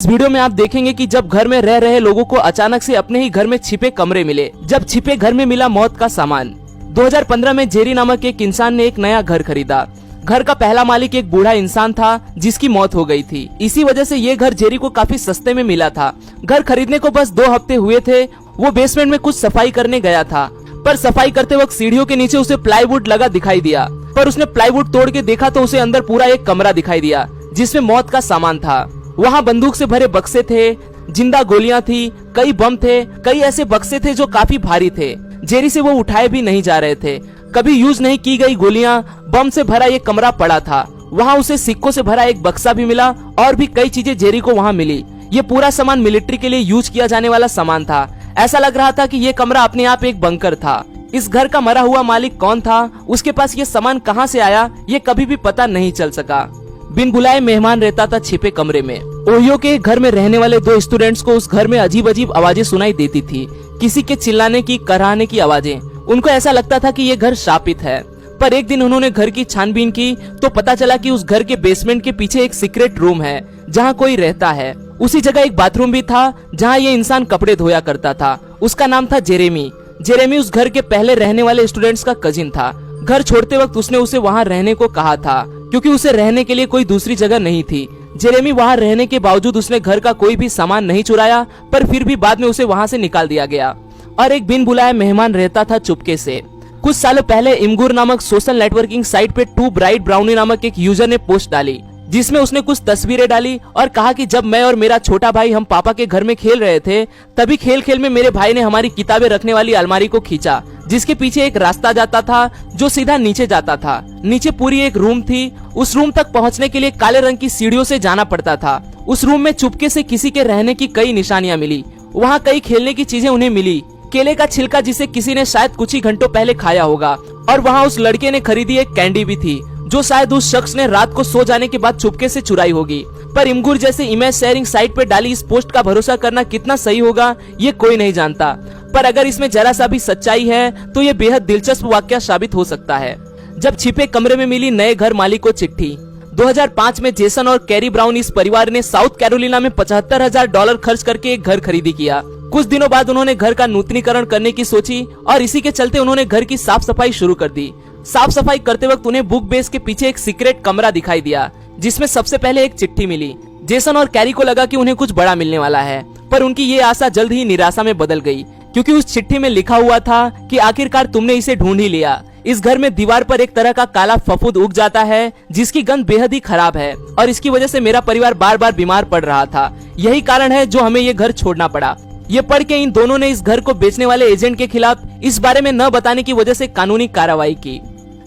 इस वीडियो में आप देखेंगे कि जब घर में रह रहे लोगों को अचानक से अपने ही घर में छिपे कमरे मिले। जब छिपे घर में मिला मौत का सामान। 2015 में जेरी नामक एक इंसान ने एक नया घर खरीदा। घर का पहला मालिक एक बूढ़ा इंसान था जिसकी मौत हो गई थी। इसी वजह से ये घर जेरी को काफी सस्ते में मिला था। घर खरीदने को बस 2 हफ्ते हुए थे। वो बेसमेंट में कुछ सफाई करने गया था, पर सफाई करते वक्त सीढ़ियों के नीचे उसे प्लाईवुड लगा दिखाई दिया। पर उसने प्लाईवुड तोड़ के देखा तो उसे अंदर पूरा एक कमरा दिखाई दिया जिसमें मौत का सामान था। वहाँ बंदूक से भरे बक्से थे, जिंदा गोलियां थी, कई बम थे, कई ऐसे बक्से थे जो काफी भारी थे। जेरी से वो उठाए भी नहीं जा रहे थे। कभी यूज नहीं की गई गोलियां, बम से भरा एक कमरा पड़ा था। वहाँ उसे सिक्कों से भरा एक बक्सा भी मिला और भी कई चीजें जेरी को वहाँ मिली। ये पूरा सामान मिलिट्री के लिए यूज किया जाने वाला सामान था। ऐसा लग रहा था कि ये कमरा अपने आप एक बंकर था। इस घर का मरा हुआ मालिक कौन था, उसके पास ये सामान कहाँ से आया, ये कभी भी पता नहीं चल सका। बिन बुलाए मेहमान रहता था छिपे कमरे में। ओहियो के घर में रहने वाले 2 स्टूडेंट्स को उस घर में अजीब अजीब आवाजें सुनाई देती थी। किसी के चिल्लाने की, कराहने की आवाजें। उनको ऐसा लगता था कि ये घर शापित है। पर एक दिन उन्होंने घर की छानबीन की तो पता चला कि उस घर के बेसमेंट के पीछे एक सीक्रेट रूम है जहाँ कोई रहता है। उसी जगह एक बाथरूम भी था जहाँ ये इंसान कपड़े धोया करता था। उसका नाम था जेरेमी। जेरेमी उस घर के पहले रहने वाले स्टूडेंट्स का कजिन था। घर छोड़ते वक्त उसने उसे वहाँ रहने को कहा था क्योंकि उसे रहने के लिए कोई दूसरी जगह नहीं थी। जेरेमी वहाँ रहने के बावजूद उसने घर का कोई भी सामान नहीं चुराया, पर फिर भी बाद में उसे वहाँ से निकाल दिया गया और एक बिन बुलाए मेहमान रहता था चुपके से। कुछ सालों पहले इमगुर नामक सोशल नेटवर्किंग साइट पे टू ब्राइट ब्राउनी नामक एक यूजर ने पोस्ट डाली जिसमें उसने कुछ तस्वीरें डाली और कहा कि जब मैं और मेरा छोटा भाई हम पापा के घर में खेल रहे थे तभी खेल खेल में मेरे भाई ने हमारी किताबें रखने वाली अलमारी को खींचा जिसके पीछे एक रास्ता जाता था जो सीधा नीचे जाता था। नीचे पूरी एक रूम थी। उस रूम तक पहुंचने के लिए काले रंग की सीढ़ियों से जाना पड़ता था। उस रूम में चुपके से किसी के रहने की कई निशानियां मिली। वहाँ कई खेलने की चीजें उन्हें मिली। केले का छिलका जिसे किसी ने शायद कुछ ही घंटों पहले खाया होगा और वहाँ उस लड़के ने खरीदी एक कैंडी भी थी जो शायद उस शख्स ने रात को सो जाने के बाद चुपके से चुराई होगी। पर इमगुर जैसे इमेज शेयरिंग साइट पे डाली इस पोस्ट का भरोसा करना कितना सही होगा ये कोई नहीं जानता, पर अगर इसमें जरा सा भी सच्चाई है तो ये बेहद दिलचस्प वाकया साबित हो सकता है। जब छिपे कमरे में मिली नए घर मालिक को चिट्ठी। 2005 में जेसन और कैरी ब्राउन इस परिवार ने साउथ कैरोलिना में $75,000 खर्च करके एक घर खरीदी किया। कुछ दिनों बाद उन्होंने घर का नूतनीकरण करने की सोची और इसी के चलते उन्होंने घर की साफ सफाई शुरू कर दी। साफ सफाई करते वक्त उन्हें बुक बेस के पीछे एक सीक्रेट कमरा दिखाई दिया जिसमें सबसे पहले एक चिट्ठी मिली। जेसन और कैरी को लगा कि उन्हें कुछ बड़ा मिलने वाला है, पर उनकी ये आशा जल्द ही निराशा में बदल गई क्योंकि उस चिट्ठी में लिखा हुआ था कि आखिरकार तुमने इसे ढूंढ ही लिया। इस घर में दीवार पर एक तरह का काला फफूंद उग जाता है जिसकी गंध बेहद ही खराब है और इसकी वजह से मेरा परिवार बार बार बीमार पड़ रहा था। यही कारण है जो हमें ये घर छोड़ना पड़ा। ये पढ़ के इन दोनों ने इस घर को बेचने वाले एजेंट के खिलाफ इस बारे में न बताने की वजह से कानूनी कार्रवाई की।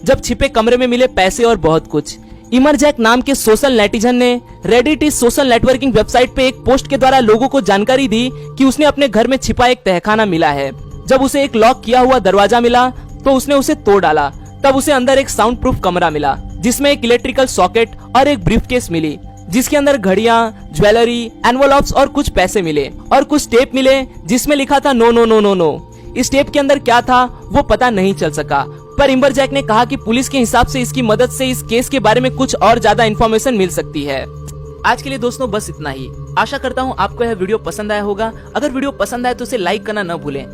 जब छिपे कमरे में मिले पैसे और बहुत कुछ। इमरजैक नाम के सोशल नेटिजन ने रेडिट इस सोशल नेटवर्किंग वेबसाइट पे एक पोस्ट के द्वारा लोगों को जानकारी दी कि उसने अपने घर में छिपा एक तहखाना मिला है। जब उसे एक लॉक किया हुआ दरवाजा मिला तो उसने उसे तोड़ डाला। तब उसे अंदर एक साउंड प्रूफ कमरा मिला जिसमें एक इलेक्ट्रिकल सॉकेट और एक ब्रीफकेस मिली जिसके अंदर घड़ियां, ज्वेलरी, एनवलप्स और कुछ पैसे मिले और कुछ टेप मिले जिसमें लिखा था no no no no no. इस टेप के अंदर क्या था वो पता नहीं चल सका, पर इमरजैक ने कहा कि पुलिस के हिसाब से इसकी मदद से इस केस के बारे में कुछ और ज्यादा इन्फॉर्मेशन मिल सकती है। आज के लिए दोस्तों बस इतना ही। आशा करता हूँ आपको यह वीडियो पसंद आया होगा। अगर वीडियो पसंद आए तो इसे लाइक करना न भूलें।